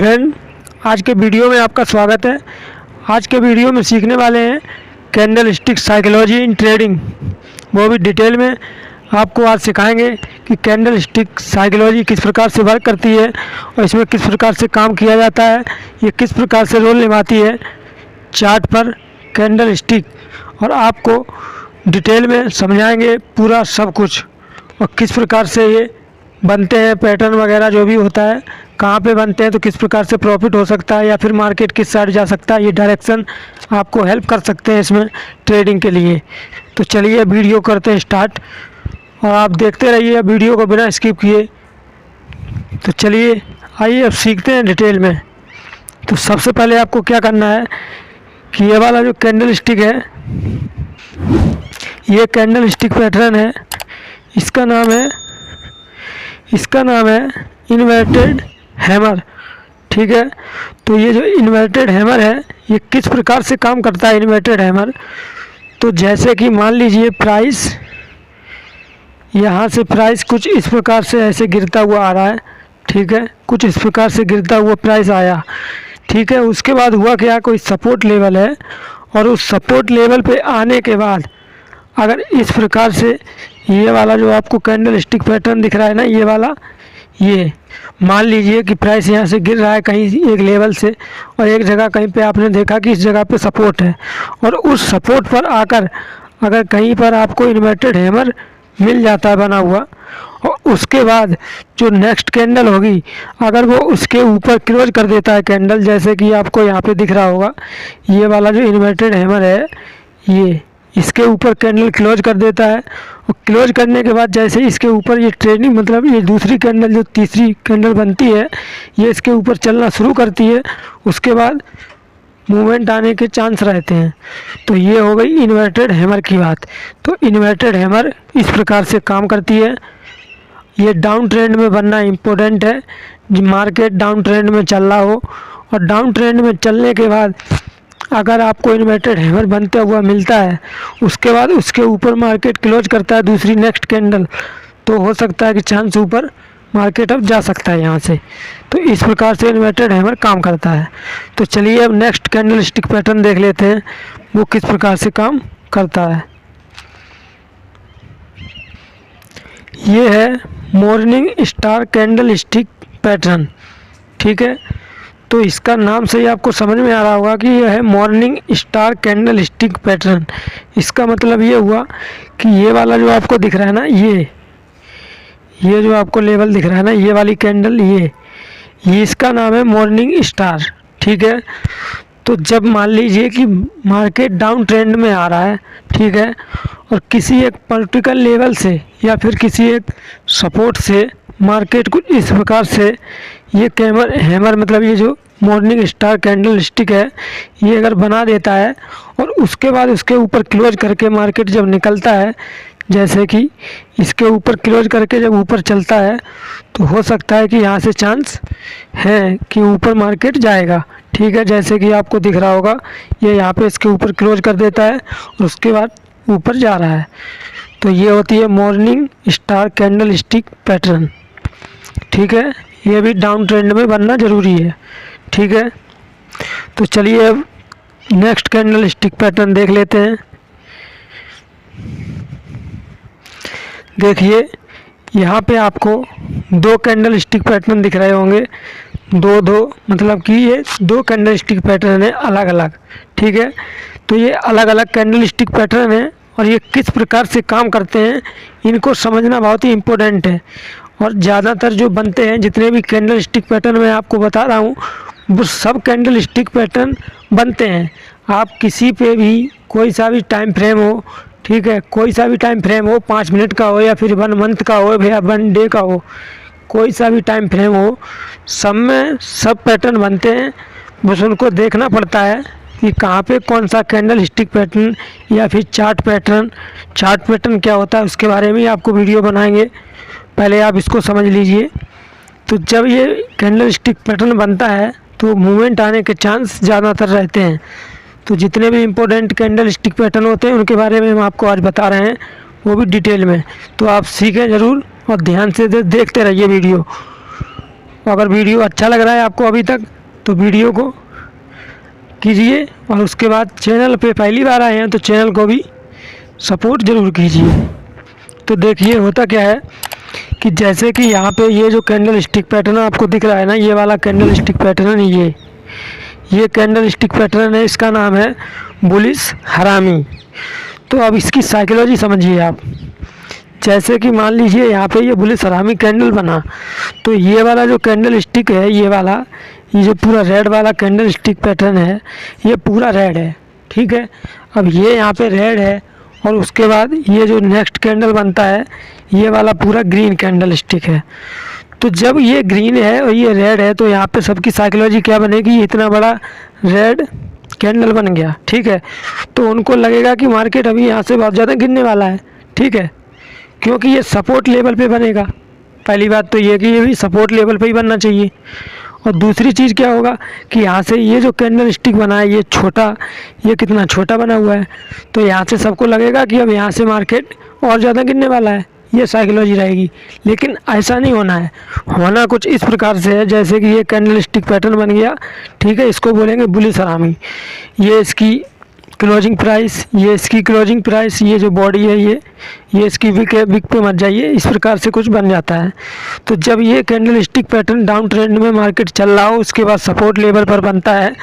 Friend, आज के video में आपका स्वागत है। आज के वीडियो में सीखने वाले हैं candle stick psychology in trading, वो भी डिटेल में आपको आज सिखाएंगे कि कैंडल स्टिक साइकोलॉजी किस प्रकार से वर्क करती है और इसमें किस प्रकार से काम किया जाता है, ये किस प्रकार से रोल निभाती है चार्ट पर कैंडल स्टिक, और आपको डिटेल में समझाएंगे पूरा सब कुछ और किस प्रकार से ये बनते हैं, पैटर्न वगैरह जो भी होता है, कहाँ पे बनते हैं, तो किस प्रकार से प्रॉफिट हो सकता है या फिर मार्केट किस साइड जा सकता है, ये डायरेक्शन आपको हेल्प कर सकते हैं इसमें ट्रेडिंग के लिए। तो चलिए वीडियो करते हैं स्टार्ट और आप देखते रहिए वीडियो को बिना स्किप किए। तो चलिए आइए अब सीखते हैं डिटेल में। तो सबसे पहले आपको क्या करना है कि ये वाला जो कैंडल स्टिक है, ये कैंडल स्टिक पैटर्न है, इसका नाम है इन्वर्टेड हैमर। ठीक है, तो ये जो इन्वर्टेड हैमर है ये किस प्रकार से काम करता है इन्वर्टेड हैमर। तो जैसे कि मान लीजिए प्राइस, यहाँ से प्राइस कुछ इस प्रकार से ऐसे गिरता हुआ आ रहा है। ठीक है, कुछ इस प्रकार से गिरता हुआ प्राइस आया। ठीक है, उसके बाद हुआ क्या, कोई सपोर्ट लेवल है और उस सपोर्ट लेवल पे आने के बाद अगर इस प्रकार से ये वाला जो आपको कैंडल स्टिक पैटर्न दिख रहा है ना, ये वाला, ये मान लीजिए कि प्राइस यहाँ से गिर रहा है कहीं एक लेवल से और एक जगह कहीं पे आपने देखा कि इस जगह पे सपोर्ट है और उस सपोर्ट पर आकर अगर कहीं पर आपको इन्वर्टेड हैमर मिल जाता है बना हुआ और उसके बाद जो नेक्स्ट कैंडल होगी अगर वो उसके ऊपर क्लोज कर देता है कैंडल, जैसे कि आपको यहाँ पे दिख रहा होगा ये वाला जो इन्वर्टेड हैमर है, ये इसके ऊपर कैंडल क्लोज कर देता है और क्लोज करने के बाद जैसे इसके ऊपर ये ट्रेडिंग मतलब ये दूसरी कैंडल जो तीसरी कैंडल बनती है ये इसके ऊपर चलना शुरू करती है, उसके बाद मूवमेंट आने के चांस रहते हैं। तो ये हो गई इन्वर्टेड हैमर की बात। तो इन्वर्टेड हैमर इस प्रकार से काम करती है। ये डाउन ट्रेंड में बनना इम्पोर्टेंट है, मार्केट डाउन ट्रेंड में चल रहा हो और डाउन ट्रेंड में चलने के बाद अगर आपको इन्वर्टेड हैमर बनता हुआ मिलता है उसके बाद उसके ऊपर मार्केट क्लोज करता है दूसरी नेक्स्ट कैंडल, तो हो सकता है कि चांस ऊपर मार्केट अब जा सकता है यहाँ से। तो इस प्रकार से इन्वर्टेड हैमर काम करता है। तो चलिए अब नेक्स्ट कैंडल स्टिक पैटर्न देख लेते हैं वो किस प्रकार से काम करता है। ये है morning star candle stick pattern. ठीक है, तो इसका नाम से ही आपको समझ में आ रहा होगा कि यह है morning star candle stick pattern. इसका मतलब ये हुआ कि ये वाला जो आपको दिख रहा है ना, ये जो आपको लेवल दिख रहा है ना, ये वाली कैंडल, ये इसका नाम है मॉर्निंग स्टार। ठीक है, तो जब मान लीजिए कि मार्केट डाउन ट्रेंड में आ रहा है, ठीक है, और किसी एक पर्टिकुलर लेवल से या फिर किसी एक सपोर्ट से मार्केट को इस प्रकार से ये हैमर मतलब ये जो मॉर्निंग स्टार कैंडल स्टिक है ये अगर बना देता है और उसके बाद उसके ऊपर क्लोज करके मार्केट जब निकलता है, जैसे कि इसके ऊपर क्लोज करके जब ऊपर चलता है तो हो सकता है कि यहाँ से चांस है कि ऊपर मार्केट जाएगा। ठीक है, जैसे कि आपको दिख रहा होगा ये यहाँ पे इसके ऊपर क्लोज कर देता है और उसके बाद ऊपर जा रहा है। तो ये होती है morning star candle stick pattern. ठीक है, ये भी डाउन ट्रेंड में बनना ज़रूरी है। ठीक है, तो चलिए अब नेक्स्ट कैंडल स्टिक पैटर्न देख लेते हैं। देखिए यहाँ पे आपको दो कैंडल स्टिक पैटर्न दिख रहे होंगे, दो मतलब कि ये दो कैंडल स्टिक पैटर्न है अलग अलग। ठीक है, तो ये अलग अलग कैंडल स्टिक पैटर्न है और ये किस प्रकार से काम करते हैं इनको समझना बहुत ही इम्पोर्टेंट है। और ज़्यादातर जो बनते हैं जितने भी कैंडल स्टिक पैटर्न मैं आपको बता रहा हूँ वो सब कैंडल स्टिक पैटर्न बनते हैं। आप किसी पे भी कोई सा भी टाइम फ्रेम हो, ठीक है, कोई सा भी टाइम फ्रेम हो, 5 मिनट का हो या फिर 1 मंथ का हो या 1 डे का हो, कोई सा भी टाइम फ्रेम हो, सब में सब पैटर्न बनते हैं। बस उनको देखना पड़ता है कि कहाँ पे कौन सा कैंडल स्टिक पैटर्न या फिर चार्ट पैटर्न क्या होता है उसके बारे में आपको वीडियो बनाएंगे, पहले आप इसको समझ लीजिए। तो जब ये कैंडल स्टिक पैटर्न बनता है तो मूवमेंट आने के चांस ज़्यादातर रहते हैं। तो जितने भी इम्पोर्टेंट कैंडल स्टिक पैटर्न होते हैं उनके बारे में हम आपको आज बता रहे हैं, वो भी डिटेल में। तो आप सीखें ज़रूर और ध्यान से देखते रहिए वीडियो। अगर वीडियो अच्छा लग रहा है आपको अभी तक तो वीडियो को कीजिए, और उसके बाद चैनल पे पहली बार आए हैं तो चैनल को भी सपोर्ट ज़रूर कीजिए। तो देखिए होता क्या है कि जैसे कि यहाँ पे ये जो कैंडल स्टिक पैटर्न आपको दिख रहा है ना, ये वाला कैंडल स्टिक पैटर्न, ये कैंडल स्टिक पैटर्न है, इसका नाम है बुलिश हरामी। तो अब इसकी साइकोलॉजी समझिए आप। जैसे कि मान लीजिए यहाँ पे ये बुलिश हरामी कैंडल बना, तो ये वाला जो कैंडल स्टिक है, ये जो पूरा रेड वाला कैंडल स्टिक पैटर्न है, ये पूरा रेड है, ठीक है। अब ये यहाँ पे रेड है, और उसके बाद ये जो नेक्स्ट कैंडल बनता है, ये वाला पूरा ग्रीन कैंडल स्टिक है। तो जब ये ग्रीन है और ये रेड है, तो यहाँ पे सबकी साइकोलॉजी क्या बनेगी, ये इतना बड़ा रेड कैंडल बन गया, ठीक है। तो उनको लगेगा कि मार्केट अभी यहाँ से बहुत ज़्यादा गिरने वाला है, ठीक है, क्योंकि ये सपोर्ट लेवल पे बनेगा। पहली बात तो ये कि ये भी सपोर्ट लेवल पे ही बनना चाहिए। और दूसरी चीज़ क्या होगा कि यहाँ से ये जो कैंडल स्टिक बना है, ये छोटा, ये कितना छोटा बना हुआ है, तो यहाँ से सबको लगेगा कि अब यहाँ से मार्केट और ज़्यादा गिरने वाला है, ये साइकोलॉजी रहेगी। लेकिन ऐसा नहीं होना है, होना कुछ इस प्रकार से है, जैसे कि ये कैंडल स्टिक पैटर्न बन गया, ठीक है, इसको बोलेंगे बुलिश हरामी। ये इसकी क्लोजिंग प्राइस, ये इसकी क्लोजिंग प्राइस, ये जो बॉडी है ये इसकी विक है, विक पे मत जाइए, इस प्रकार से कुछ बन जाता है। तो जब ये candle stick pattern down trend में मार्केट चल रहा हो, उसके बाद सपोर्ट लेवल पर बनता है,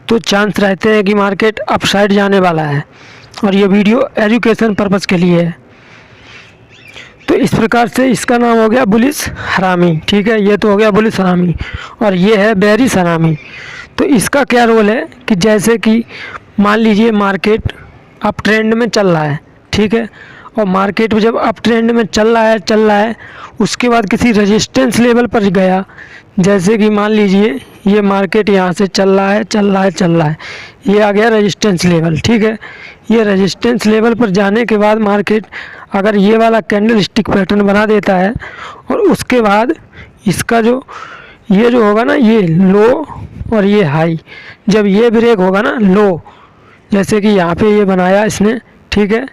तो चांस रहते हैं कि मार्केट अपसाइड जाने वाला है। और ये वीडियो एजुकेशन पर्पज़ के लिए है। तो इस प्रकार से इसका नाम हो गया बुलिश हरामी, ठीक है, ये तो हो गया बुलिश हरामी। और ये है बेरिश हरामी। तो इसका क्या रोल है कि जैसे कि मान लीजिए मार्केट अप ट्रेंड में चल रहा है, ठीक है, और मार्केट जब अप ट्रेंड में चल रहा है, उसके बाद किसी रेजिस्टेंस लेवल पर गया, जैसे कि मान लीजिए ये मार्केट यहाँ से चल रहा है, ये आ गया रेजिस्टेंस लेवल, ठीक है। ये रेजिस्टेंस लेवल पर जाने के बाद मार्केट अगर ये वाला कैंडल स्टिक पैटर्न बना देता है, और उसके बाद इसका ये जो होगा ना, ये लो और ये हाई, जब ये ब्रेक होगा ना लो, जैसे कि यहाँ पे ये बनाया इसने, ठीक है,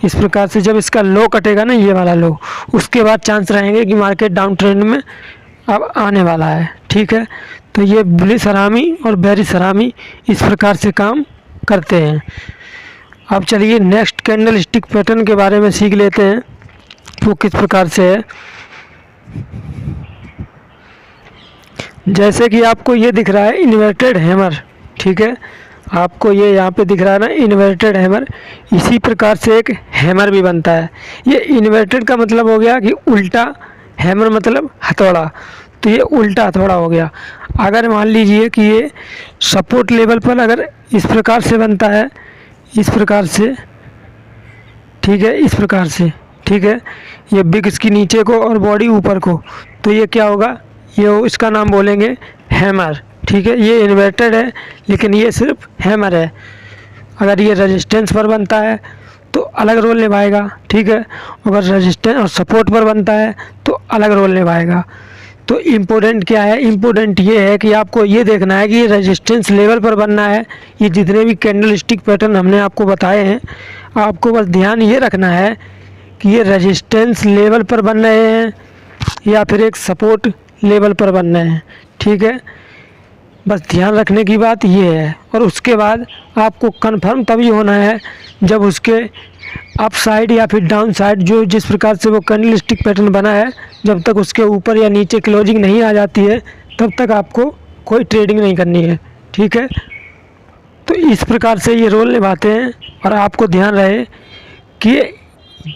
इस प्रकार से जब इसका लो कटेगा ना, ये वाला लो, उसके बाद चांस रहेंगे कि मार्केट डाउन ट्रेंड में अब आने वाला है, ठीक है। तो ये बुलिश हरामी और बेरिश हरामी इस प्रकार से काम करते हैं। अब चलिए नेक्स्ट कैंडल स्टिक पैटर्न के बारे में सीख लेते हैं, वो किस प्रकार से है। जैसे कि आपको ये दिख रहा है इन्वर्टेड हैमर, ठीक है, आपको ये यहाँ पे दिख रहा है ना इन्वर्टेड हैमर, इसी प्रकार से एक हैमर भी बनता है। ये इन्वर्टेड का मतलब हो गया कि उल्टा, हैमर मतलब हथौड़ा, तो ये उल्टा हथौड़ा हो गया। अगर मान लीजिए कि ये सपोर्ट लेवल पर अगर इस प्रकार से बनता है, इस प्रकार से, ठीक है, इस प्रकार से, ठीक है, ये बिग इसकी नीचे को और बॉडी ऊपर को, तो ये क्या होगा, ये इसका नाम बोलेंगे हैमर, ठीक है। ये इन्वर्टेड है लेकिन ये सिर्फ हैमर है। अगर ये रेजिस्टेंस पर बनता है तो अलग रोल निभाएगा, ठीक है, अगर रेजिस्टेंस और सपोर्ट पर बनता है तो अलग रोल निभाएगा। तो इम्पोर्टेंट क्या है, इम्पोर्टेंट ये है कि आपको ये देखना है कि ये रेजिस्टेंस लेवल पर बनना है। ये जितने भी कैंडल स्टिक पैटर्न हमने आपको बताए हैं, आपको बस ध्यान ये रखना है कि ये रेजिस्टेंस लेवल पर बन रहे हैं या फिर एक सपोर्ट लेवल पर बन रहे हैं, ठीक है, बस ध्यान रखने की बात ये है। और उसके बाद आपको कंफर्म तभी होना है जब उसके अप साइड या फिर डाउन साइड जो जिस प्रकार से वो कैंडल स्टिक पैटर्न बना है, जब तक उसके ऊपर या नीचे क्लोजिंग नहीं आ जाती है तब तक आपको कोई ट्रेडिंग नहीं करनी है, ठीक है। तो इस प्रकार से ये रोल निभाते हैं। और आपको ध्यान रहे कि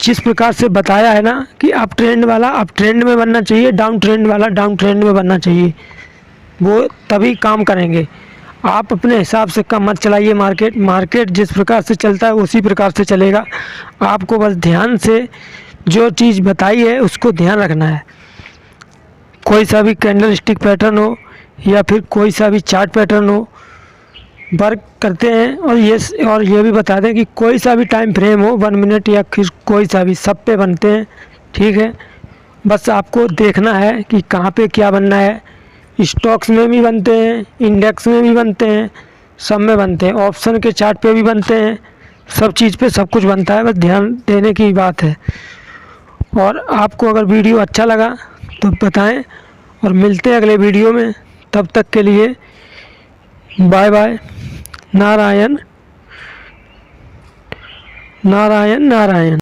जिस प्रकार से बताया है ना कि अप ट्रेंड वाला अप ट्रेंड में बनना चाहिए, डाउन ट्रेंड वाला डाउन ट्रेंड में बनना चाहिए, वो तभी काम करेंगे। आप अपने हिसाब से कम मत चलाइए, मार्केट जिस प्रकार से चलता है उसी प्रकार से चलेगा। आपको बस ध्यान से जो चीज़ बताई है उसको ध्यान रखना है। कोई सा भी कैंडल स्टिक पैटर्न हो या फिर कोई सा भी चार्ट पैटर्न हो, वर्क करते हैं। और ये भी बता दें कि कोई सा भी टाइम फ्रेम हो, 1 मिनट या फिर कोई सा भी, सब पे बनते हैं, ठीक है। बस आपको देखना है कि कहाँ पे क्या बनना है। स्टॉक्स में भी बनते हैं, इंडेक्स में भी बनते हैं, सब में बनते हैं, ऑप्शन के चार्ट पे भी बनते हैं, सब चीज़ पे सब कुछ बनता है, बस ध्यान देने की बात है। और आपको अगर वीडियो अच्छा लगा तो बताएं और मिलते हैं अगले वीडियो में। तब तक के लिए बाय बाय। नारायण नारायण नारायण।